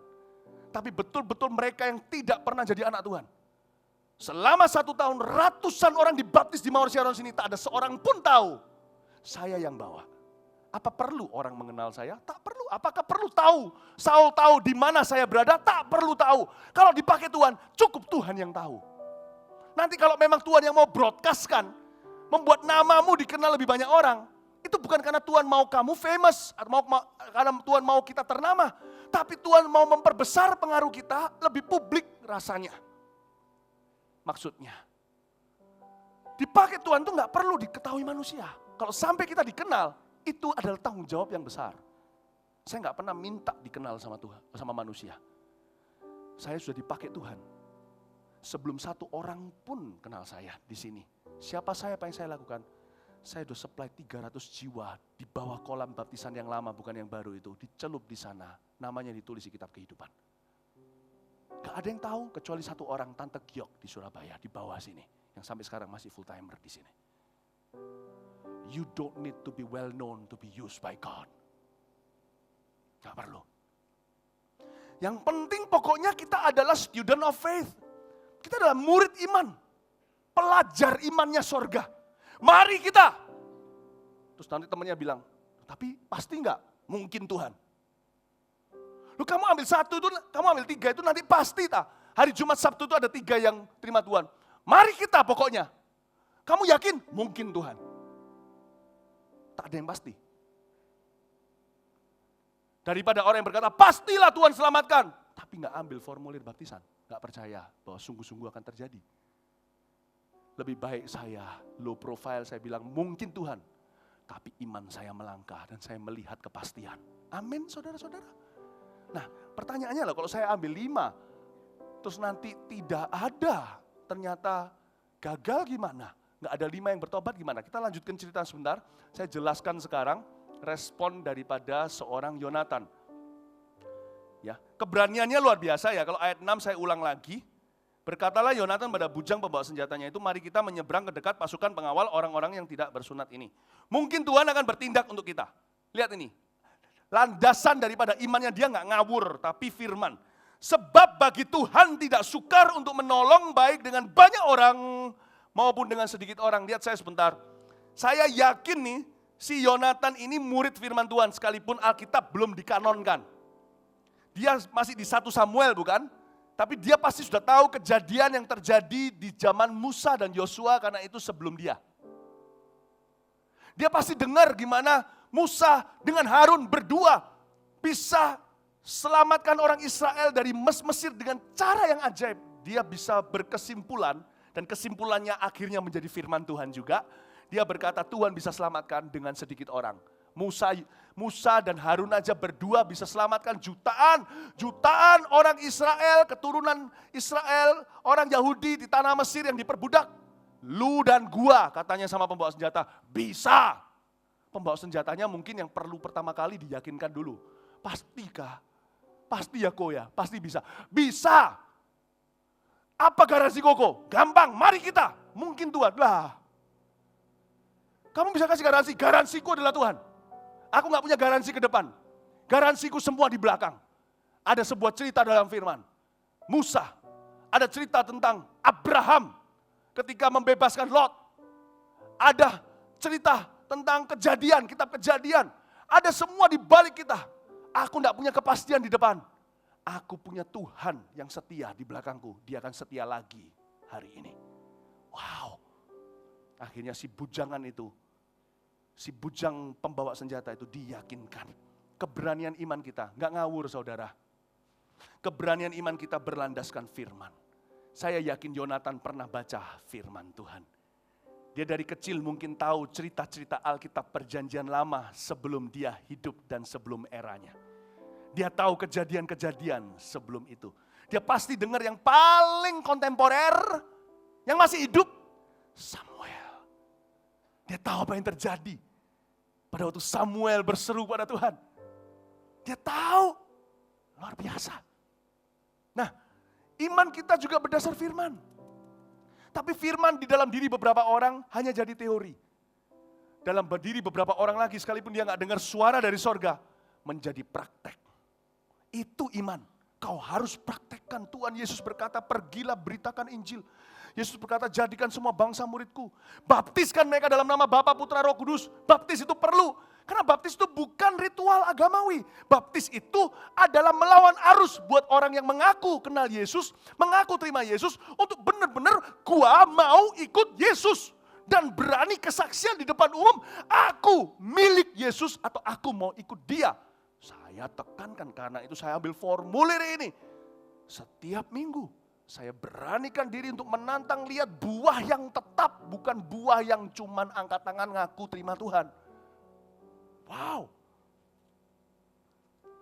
Tapi betul-betul mereka yang tidak pernah jadi anak Tuhan. Selama 1 tahun ratusan orang dibaptis di Mawar Siaran sini, tak ada seorang pun tahu saya yang bawa. Apa perlu orang mengenal saya? Tak perlu. Apakah perlu tahu? Saul tahu di mana saya berada? Tak perlu tahu. Kalau dipakai Tuhan, cukup Tuhan yang tahu. Nanti kalau memang Tuhan yang mau broadcast-kan, membuat namamu dikenal lebih banyak orang, itu bukan karena Tuhan mau kamu famous, atau karena Tuhan mau kita ternama, tapi Tuhan mau memperbesar pengaruh kita lebih publik rasanya. Maksudnya, dipakai Tuhan itu nggak perlu diketahui manusia. Kalau sampai kita dikenal, itu adalah tanggung jawab yang besar. Saya nggak pernah minta dikenal sama Tuhan, sama manusia. Saya sudah dipakai Tuhan. Sebelum 1 orang pun kenal saya di sini. Siapa saya, apa yang saya lakukan? Saya sudah supply 300 jiwa di bawah kolam baptisan yang lama, bukan yang baru itu. Dicelup di sana, namanya ditulis di kitab kehidupan. Gak ada yang tahu kecuali 1 orang, Tante Giok di Surabaya, di bawah sini. Yang sampai sekarang masih full timer di sini. You don't need to be well known to be used by God. Gak perlu. Yang penting pokoknya kita adalah student of faith. Kita adalah murid iman. Pelajar imannya sorga. Mari kita. Terus nanti temannya bilang, tapi pasti enggak? Mungkin Tuhan. Lu kamu ambil 1 itu, kamu ambil 3 itu nanti pasti tak? Hari Jumat Sabtu itu ada 3 yang terima Tuhan. Mari kita pokoknya. Kamu yakin? Mungkin Tuhan. Tak ada yang pasti. Daripada orang yang berkata, pastilah Tuhan selamatkan. Tapi enggak ambil formulir baptisan. Enggak percaya bahwa sungguh-sungguh akan terjadi. Lebih baik saya low profile, saya bilang mungkin Tuhan. Tapi iman saya melangkah dan saya melihat kepastian. Amin, saudara-saudara. Nah, pertanyaannya lah, kalau saya ambil 5, terus nanti tidak ada, ternyata gagal gimana? Nggak ada 5 yang bertobat gimana? Kita lanjutkan cerita sebentar. Saya jelaskan sekarang respon daripada seorang Yonatan. Ya, keberaniannya luar biasa ya. Kalau ayat 6 saya ulang lagi. Berkatalah Yonatan pada bujang pembawa senjatanya itu, mari kita menyeberang ke dekat pasukan pengawal orang-orang yang tidak bersunat ini. Mungkin Tuhan akan bertindak untuk kita. Lihat ini, landasan daripada imannya dia nggak ngawur, tapi firman. Sebab bagi Tuhan tidak sukar untuk menolong baik dengan banyak orang maupun dengan sedikit orang. Lihat saya sebentar. Saya yakin nih, si Yonatan ini murid firman Tuhan sekalipun Alkitab belum dikanonkan. Dia masih di 1 Samuel bukan? Tapi dia pasti sudah tahu kejadian yang terjadi di zaman Musa dan Yosua karena itu sebelum dia. Dia pasti dengar gimana Musa dengan Harun berdua bisa selamatkan orang Israel dari Mesir dengan cara yang ajaib. Dia bisa berkesimpulan dan kesimpulannya akhirnya menjadi firman Tuhan juga. Dia berkata Tuhan bisa selamatkan dengan sedikit orang. Musa dan Harun aja berdua bisa selamatkan jutaan orang Israel, keturunan Israel, orang Yahudi di tanah Mesir yang diperbudak. Lu dan gua katanya sama pembawa senjata, bisa. Pembawa senjatanya mungkin yang perlu pertama kali diyakinkan dulu. Pastikah? Pasti ya kok ya, pasti bisa. Bisa. Apa garansi koko? Gampang, mari kita. Mungkin Tuhan. Lah, kamu bisa kasih garansi, garansiku adalah Tuhan. Aku gak punya garansi ke depan. Garansiku semua di belakang. Ada sebuah cerita dalam firman. Musa. Ada cerita tentang Abraham ketika membebaskan Lot. Ada cerita tentang kejadian, kitab kejadian. Ada semua di balik kita. Aku gak punya kepastian di depan. Aku punya Tuhan yang setia di belakangku. Dia akan setia lagi hari ini. Wow. Akhirnya si bujangan itu, si bujang pembawa senjata itu diyakinkan. Keberanian iman kita, gak ngawur saudara. Keberanian iman kita berlandaskan firman. Saya yakin Yonatan pernah baca firman Tuhan. Dia dari kecil mungkin tahu cerita-cerita Alkitab perjanjian lama sebelum dia hidup dan sebelum eranya. Dia tahu kejadian-kejadian sebelum itu. Dia pasti dengar yang paling kontemporer, yang masih hidup, Samuel. Dia tahu apa yang terjadi pada waktu Samuel berseru pada Tuhan. Dia tahu, luar biasa. Nah, iman kita juga berdasar firman. Tapi firman di dalam diri beberapa orang hanya jadi teori. Dalam diri beberapa orang lagi, sekalipun dia gak dengar suara dari sorga, menjadi praktek. Itu iman. Kau harus praktekkan. Tuhan Yesus berkata, pergilah beritakan Injil. Yesus berkata, jadikan semua bangsa muridku. Baptiskan mereka dalam nama Bapa, Putra, Roh Kudus. Baptis itu perlu. Karena baptis itu bukan ritual agamawi. Baptis itu adalah melawan arus buat orang yang mengaku kenal Yesus, mengaku terima Yesus, untuk benar-benar gua mau ikut Yesus. Dan berani kesaksian di depan umum, aku milik Yesus atau aku mau ikut dia. Saya tekankan karena itu saya ambil formulir ini. Setiap minggu saya beranikan diri untuk menantang lihat buah yang tetap, bukan buah yang cuman angkat tangan ngaku terima Tuhan. Wow.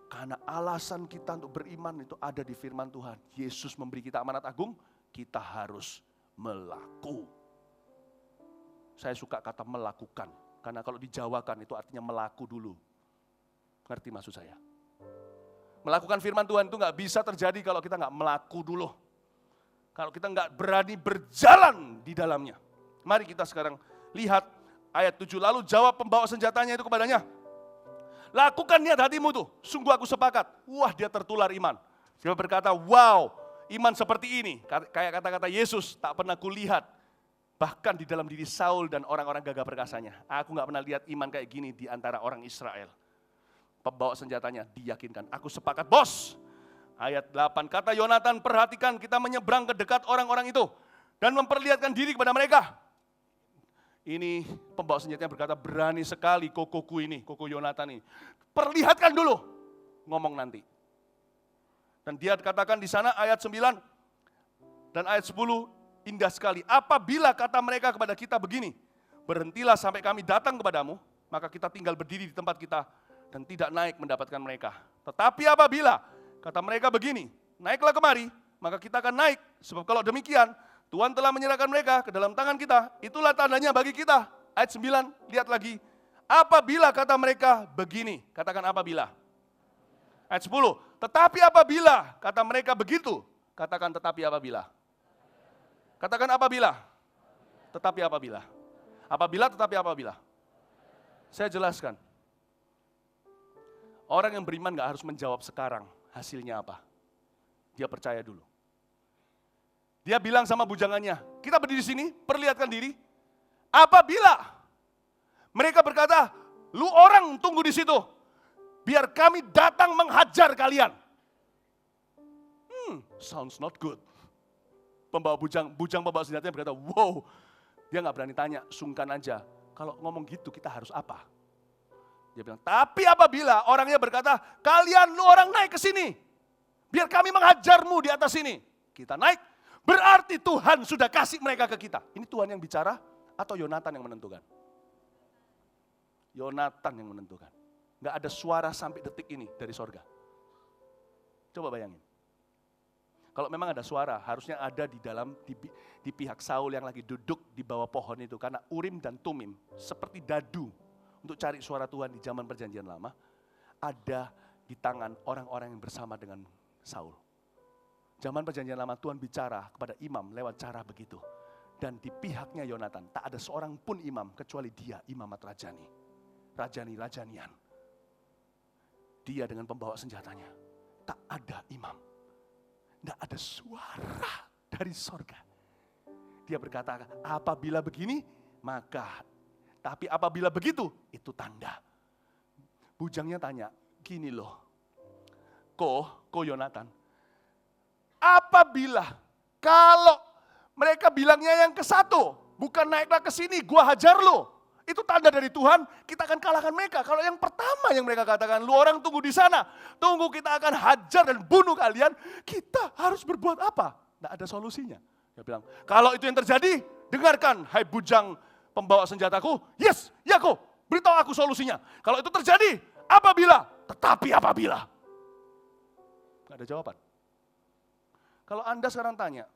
Karena alasan kita untuk beriman itu ada di firman Tuhan. Yesus memberi kita amanat agung, kita harus melaku. Saya suka kata melakukan, karena kalau dijawakan itu artinya melaku dulu. Ngerti maksud saya? Melakukan firman Tuhan itu gak bisa terjadi kalau kita gak melaku dulu. Kalau kita gak berani berjalan di dalamnya. Mari kita sekarang lihat ayat 7. Lalu jawab pembawa senjatanya itu kepadanya. Lakukan niat hatimu tuh, sungguh aku sepakat. Wah, dia tertular iman. Dia berkata, wow, iman seperti ini. Kayak kata-kata Yesus, tak pernah kulihat. Bahkan di dalam diri Saul dan orang-orang gagah perkasanya. Aku gak pernah lihat iman kayak gini di antara orang Israel. Pembawa senjatanya diyakinkan, aku sepakat bos. Ayat 8, kata Yonatan, perhatikan kita menyeberang ke dekat orang-orang itu. Dan memperlihatkan diri kepada mereka. Ini pembawa senjatanya berkata, berani sekali kokoku ini, koko Yonatan ini. Perlihatkan dulu, ngomong nanti. Dan dia katakan di sana ayat 9 dan ayat 10, indah sekali. Apabila kata mereka kepada kita begini, berhentilah sampai kami datang kepadamu, maka kita tinggal berdiri di tempat kita dan tidak naik mendapatkan mereka. Tetapi apabila kata mereka begini, naiklah kemari, maka kita akan naik. Sebab kalau demikian, Tuhan telah menyerahkan mereka ke dalam tangan kita. Itulah tandanya bagi kita. Ayat 9, lihat lagi. Apabila kata mereka begini, katakan apabila. Ayat 10, tetapi apabila kata mereka begitu, katakan tetapi apabila. Katakan apabila. Tetapi apabila. Apabila tetapi apabila. Saya jelaskan. Orang yang beriman gak harus menjawab sekarang hasilnya apa. Dia percaya dulu. Dia bilang sama bujangannya, kita berdiri di sini, perlihatkan diri. Apabila mereka berkata, lu orang tunggu di situ, biar kami datang menghajar kalian. Sounds not good. Pembawa bujang pembawa senjatanya berkata, wow, dia gak berani tanya, sungkan aja. Kalau ngomong gitu kita harus apa? Dia bilang, tapi apabila orangnya berkata, kalian lu orang naik ke sini, biar kami menghajarmu di atas sini. Kita naik, berarti Tuhan sudah kasih mereka ke kita. Ini Tuhan yang bicara atau Yonatan yang menentukan? Yonatan yang menentukan. Gak ada suara sampai detik ini dari sorga. Coba bayangin. Kalau memang ada suara, harusnya ada di pihak Saul yang lagi duduk di bawah pohon itu. Karena Urim dan Tumim, seperti dadu untuk cari suara Tuhan di zaman perjanjian lama, ada di tangan orang-orang yang bersama dengan Saul. Zaman perjanjian lama Tuhan bicara kepada imam lewat cara begitu. Dan di pihaknya Yonatan, tak ada seorang pun imam kecuali dia, imamat rajani. Rajani-rajanian. Dia dengan pembawa senjatanya. Tak ada imam. Tidak ada suara dari sorga. Dia berkata, apabila begini, maka. Tapi apabila begitu, itu tanda. Bujangnya tanya, gini loh. Ko Yonatan. Apabila, kalau mereka bilangnya yang ke satu, bukan naiklah ke sini, gua hajar lo. Itu tanda dari Tuhan, kita akan kalahkan mereka. Kalau yang pertama yang mereka katakan, lu orang tunggu di sana, tunggu kita akan hajar dan bunuh kalian, kita harus berbuat apa? Tidak ada solusinya. Dia bilang, kalau itu yang terjadi, dengarkan, hai bujang pembawa senjataku, yes, ya kok, beritahu aku solusinya. Kalau itu terjadi, apabila, tetapi apabila. Tidak ada jawaban. Kalau Anda sekarang tanya,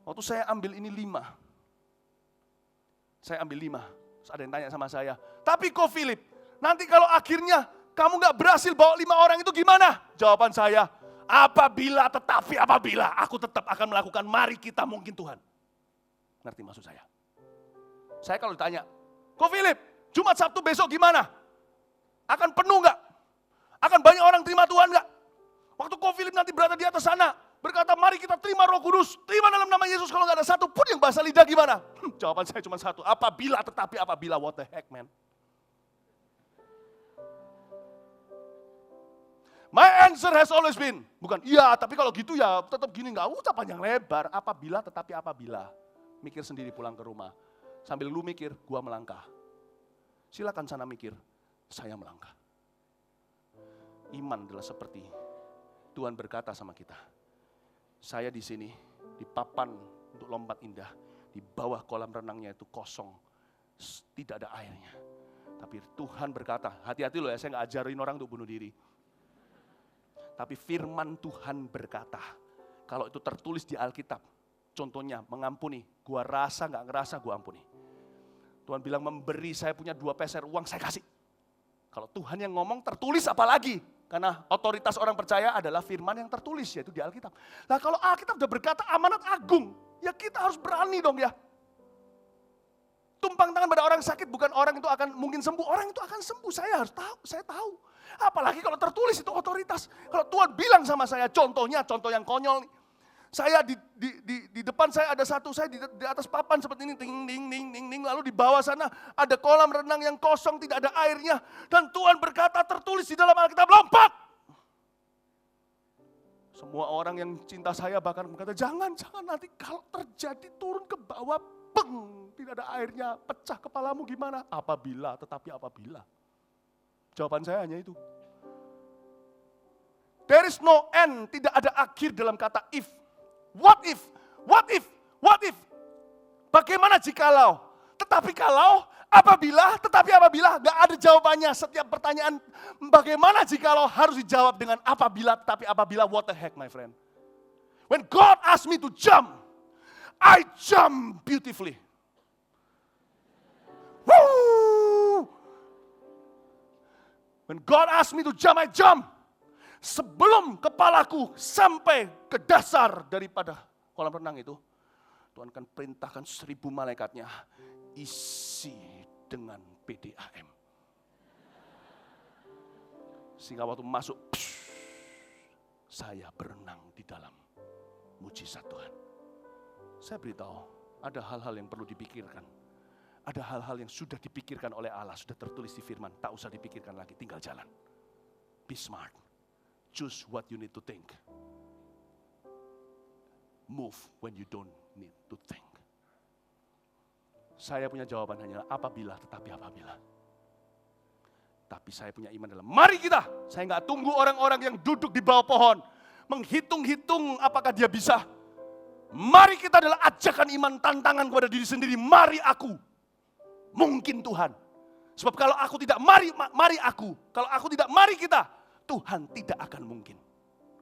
waktu saya ambil ini 5, saya ambil 5. Terus ada yang tanya sama saya, tapi kok Philip, nanti kalau akhirnya kamu gak berhasil bawa 5 orang itu gimana? Jawaban saya, apabila tetapi apabila aku tetap akan melakukan, mari kita mungkin Tuhan. Ngerti maksud saya? Saya kalau ditanya, kok Philip, Jumat Sabtu besok gimana? Akan penuh gak? Akan banyak orang terima Tuhan gak? Waktu kok Philip nanti berada di atas sana, berkata, mari kita terima Roh Kudus, terima dalam nama Yesus, kalau nggak ada satu pun yang bahasa lidah gimana? Jawaban saya cuma satu, apabila tetapi apabila, what the heck man? My answer has always been, bukan, iya tapi kalau gitu ya tetap gini, nggak usah panjang lebar, apabila tetapi apabila. Mikir sendiri pulang ke rumah, sambil lu mikir, gua melangkah. Silakan sana mikir, saya melangkah. Iman adalah seperti Tuhan berkata sama kita, saya di sini, di papan untuk lompat indah, di bawah kolam renangnya itu kosong, tidak ada airnya. Tapi Tuhan berkata, hati-hati loh ya, saya nggak ajarin orang untuk bunuh diri. Tapi firman Tuhan berkata, kalau itu tertulis di Alkitab, contohnya mengampuni, gua rasa nggak ngerasa gua ampuni. Tuhan bilang memberi, saya punya 2 peser uang, saya kasih. Kalau Tuhan yang ngomong tertulis apalagi? Karena otoritas orang percaya adalah firman yang tertulis, yaitu di Alkitab. Nah kalau Alkitab sudah berkata amanat agung, ya kita harus berani dong ya. Tumpang tangan pada orang sakit, bukan orang itu akan mungkin sembuh, orang itu akan sembuh, saya harus tahu, saya tahu. Apalagi kalau tertulis itu otoritas. Kalau Tuhan bilang sama saya, contohnya, contoh yang konyol nih. Saya di depan saya ada satu, saya di atas papan seperti ini, ting, ding, ding, ding, ding. Lalu di bawah sana ada kolam renang yang kosong, tidak ada airnya. Dan Tuhan berkata tertulis di dalam Alkitab, lompat. Semua orang yang cinta saya bahkan berkata, jangan nanti kalau terjadi turun ke bawah, beng, tidak ada airnya, pecah kepalamu gimana? Apabila, tetapi apabila. Jawaban saya hanya itu. There is no end, tidak ada akhir dalam kata if. What if? Bagaimana jikalau? Tetapi kalau, Tetapi apabila, gak ada jawabannya. Setiap pertanyaan, bagaimana jikalau harus dijawab dengan apabila, tetapi apabila, what the heck my friend. When God asked me to jump, I jump beautifully. Woo! When God asked me to jump, I jump. Sebelum kepalaku sampai ke dasar daripada kolam renang itu, Tuhan akan perintahkan 1000 malaikatnya, isi dengan PDAM. Sehingga waktu masuk, saya berenang di dalam mujizat Tuhan. Saya beritahu, ada hal-hal yang perlu dipikirkan. Ada hal-hal yang sudah dipikirkan oleh Allah, sudah tertulis di firman, tak usah dipikirkan lagi, tinggal jalan. Be smart. Choose what you need to think. Move when you don't need to think. Saya punya jawaban hanya apabila, tetapi apabila. Tapi saya punya iman dalam, mari kita. Saya nggak tunggu orang-orang yang duduk di bawah pohon, menghitung-hitung apakah dia bisa. Mari kita adalah ajakan iman, tantangan kepada diri sendiri. Mari aku. Mungkin Tuhan. Sebab kalau aku tidak, mari aku. Kalau aku tidak, mari kita. Tuhan tidak akan mungkin.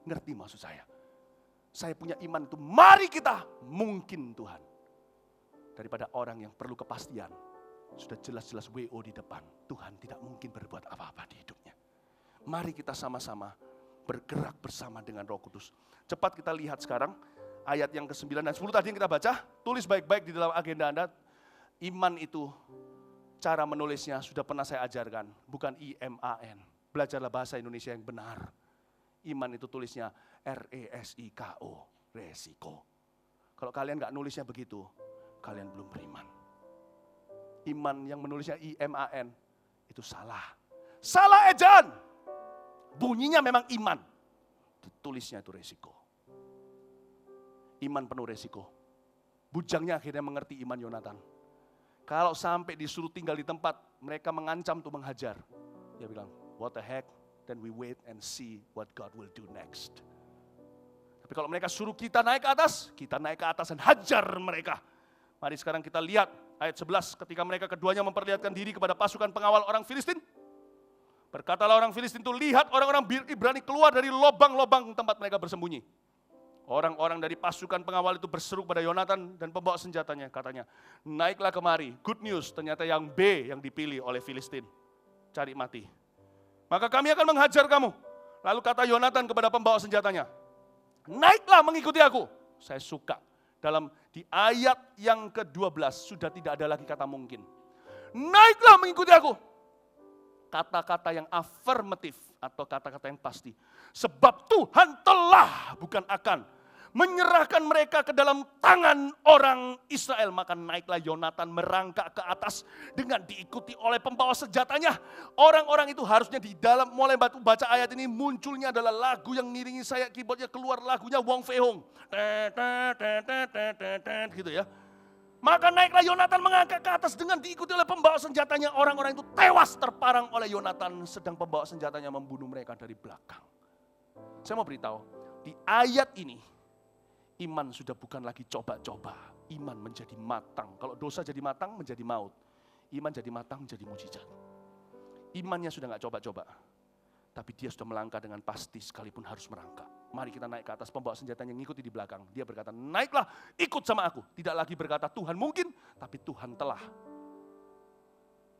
Ngerti maksud saya? Saya punya iman itu, mari kita, mungkin Tuhan. Daripada orang yang perlu kepastian, sudah jelas-jelas WO di depan. Tuhan tidak mungkin berbuat apa-apa di hidupnya. Mari kita sama-sama bergerak bersama dengan Roh Kudus. Cepat kita lihat sekarang, ayat yang ke-9 dan 10 tadi yang kita baca. Tulis baik-baik di dalam agenda Anda. Iman itu, cara menulisnya sudah pernah saya ajarkan. Bukan IMAN. Belajarlah bahasa Indonesia yang benar. Iman itu tulisnya RESIKO, resiko. Kalau kalian gak nulisnya begitu, kalian belum beriman. Iman yang menulisnya IMAN, itu salah. Salah ejaan. Bunyinya memang iman. Tulisnya itu resiko. Iman penuh resiko. Bujangnya akhirnya mengerti iman Yonatan. Kalau sampai disuruh tinggal di tempat, mereka mengancam untuk menghajar. Dia bilang, what the heck, then we wait and see what God will do next. Tapi kalau mereka suruh kita naik ke atas dan hajar mereka. Mari sekarang kita lihat ayat 11, ketika mereka keduanya memperlihatkan diri kepada pasukan pengawal orang Filistin. Berkatalah orang Filistin itu, lihat orang-orang Ibrani keluar dari lobang-lobang tempat mereka bersembunyi. Orang-orang dari pasukan pengawal itu berseru pada Yonatan dan pembawa senjatanya, katanya, naiklah kemari. Good news, ternyata yang B yang dipilih oleh Filistin. Cari mati. Maka kami akan menghajar kamu. Lalu kata Yonatan kepada pembawa senjatanya, naiklah mengikuti aku. Saya suka. Di ayat yang ke-12 sudah tidak ada lagi kata mungkin. Naiklah mengikuti aku. Kata-kata yang afirmatif atau kata-kata yang pasti. Sebab Tuhan telah, bukan akan, menyerahkan mereka ke dalam tangan orang Israel. Maka naiklah Yonatan merangkak ke atas dengan diikuti oleh pembawa senjatanya. Orang-orang itu harusnya di dalam, mulai baca ayat ini munculnya adalah lagu yang ngiringi saya, keyboardnya keluar lagunya Wong Fei Hong. Gitu ya. Maka naiklah Yonatan mengangkat ke atas dengan diikuti oleh pembawa senjatanya. Orang-orang itu tewas terparang oleh Yonatan, sedang pembawa senjatanya membunuh mereka dari belakang. Saya mau beritahu, di ayat ini, iman sudah bukan lagi coba-coba. Iman menjadi matang. Kalau dosa jadi matang, menjadi maut. Iman jadi matang, menjadi mujizat. Imannya sudah gak coba-coba. Tapi dia sudah melangkah dengan pasti sekalipun harus merangkak. Mari kita naik ke atas, pembawa senjatanya ngikuti di belakang. Dia berkata, naiklah, ikut sama aku. Tidak lagi berkata Tuhan mungkin, tapi Tuhan telah.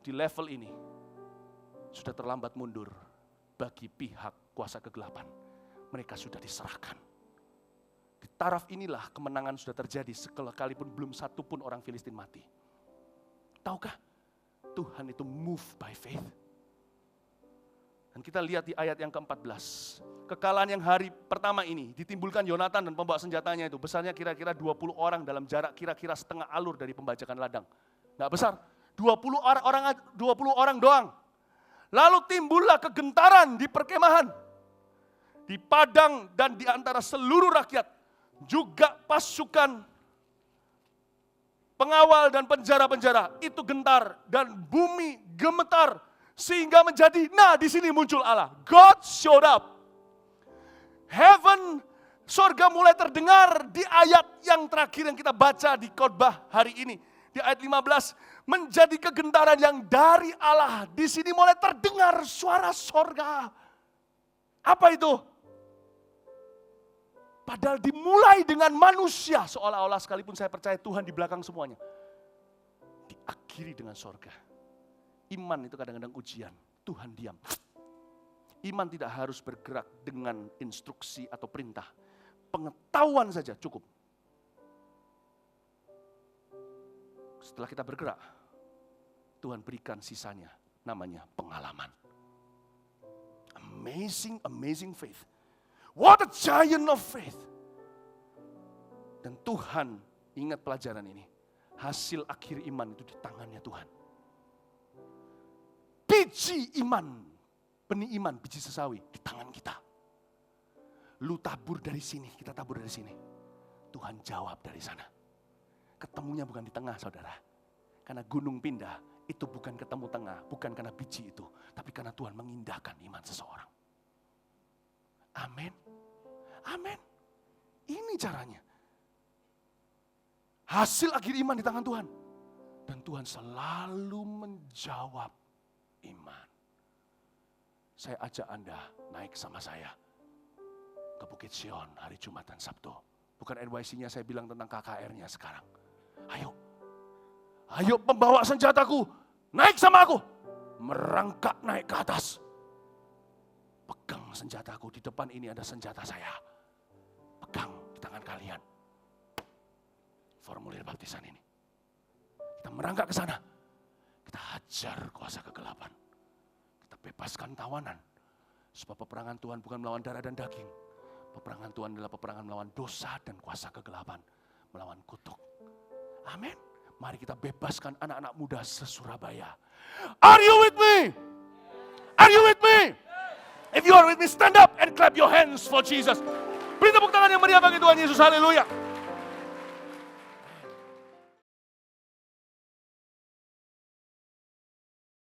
Di level ini, sudah terlambat mundur bagi pihak kuasa kegelapan. Mereka sudah diserahkan. Di taraf inilah kemenangan sudah terjadi sekalipun belum satu pun orang Filistin mati. Tahukah? Tuhan itu move by faith. Dan kita lihat di ayat yang ke-14. Kekalahan yang hari pertama ini ditimbulkan Yonatan dan pembawa senjatanya itu. Besarnya kira-kira 20 orang dalam jarak kira-kira setengah alur dari pembajakan ladang. Nggak besar, 20 orang doang. Lalu timbullah kegentaran di perkemahan, di padang dan di antara seluruh rakyat. Juga pasukan pengawal dan penjara-penjara itu gentar dan bumi gemetar. Sehingga menjadi, nah di sini muncul Allah. God showed up. Heaven, sorga mulai terdengar di ayat yang terakhir yang kita baca di khotbah hari ini. di ayat 15, menjadi kegentaran yang dari Allah. Di sini mulai terdengar suara sorga. Apa itu? Padahal dimulai dengan manusia, seolah-olah sekalipun saya percaya Tuhan di belakang semuanya. Diakhiri dengan sorga. Iman itu kadang-kadang ujian, Tuhan diam. Iman tidak harus bergerak dengan instruksi atau perintah. Pengetahuan saja cukup. Setelah kita bergerak, Tuhan berikan sisanya, namanya pengalaman. Amazing, amazing faith. What a giant of faith. Dan Tuhan, ingat pelajaran ini, hasil akhir iman itu di tangannya Tuhan. Biji iman, benih iman, biji sesawi di tangan kita. Lu tabur dari sini, kita tabur dari sini. Tuhan jawab dari sana. Ketemunya bukan di tengah, saudara. Karena gunung pindah, itu bukan ketemu tengah, bukan karena biji itu. Tapi karena Tuhan mengindahkan iman seseorang. Amin. Amin. Ini caranya. Hasil akhir iman di tangan Tuhan. Dan Tuhan selalu menjawab iman. Saya ajak Anda naik sama saya ke Bukit Sion hari Jumat dan Sabtu. Bukan NYC-nya, saya bilang tentang KKR-nya sekarang. Ayo pembawa senjataku, naik sama aku. Merangkak naik ke atas. Pegang senjataku, di depan ini ada senjata saya. Pegang di tangan kalian. Formulir baptisan ini. Kita merangkak ke sana. Kita hajar kuasa kegelapan. Kita bebaskan tawanan. Sebab peperangan Tuhan bukan melawan darah dan daging. Peperangan Tuhan adalah peperangan melawan dosa dan kuasa kegelapan. Melawan kutuk. Amin. Mari kita bebaskan anak-anak muda se-Surabaya. Are you with me? Are you with me? If you are with me, stand up and clap your hands for Jesus. Beri tepuk tangan yang meriah bagi Tuhan Yesus. Haleluya.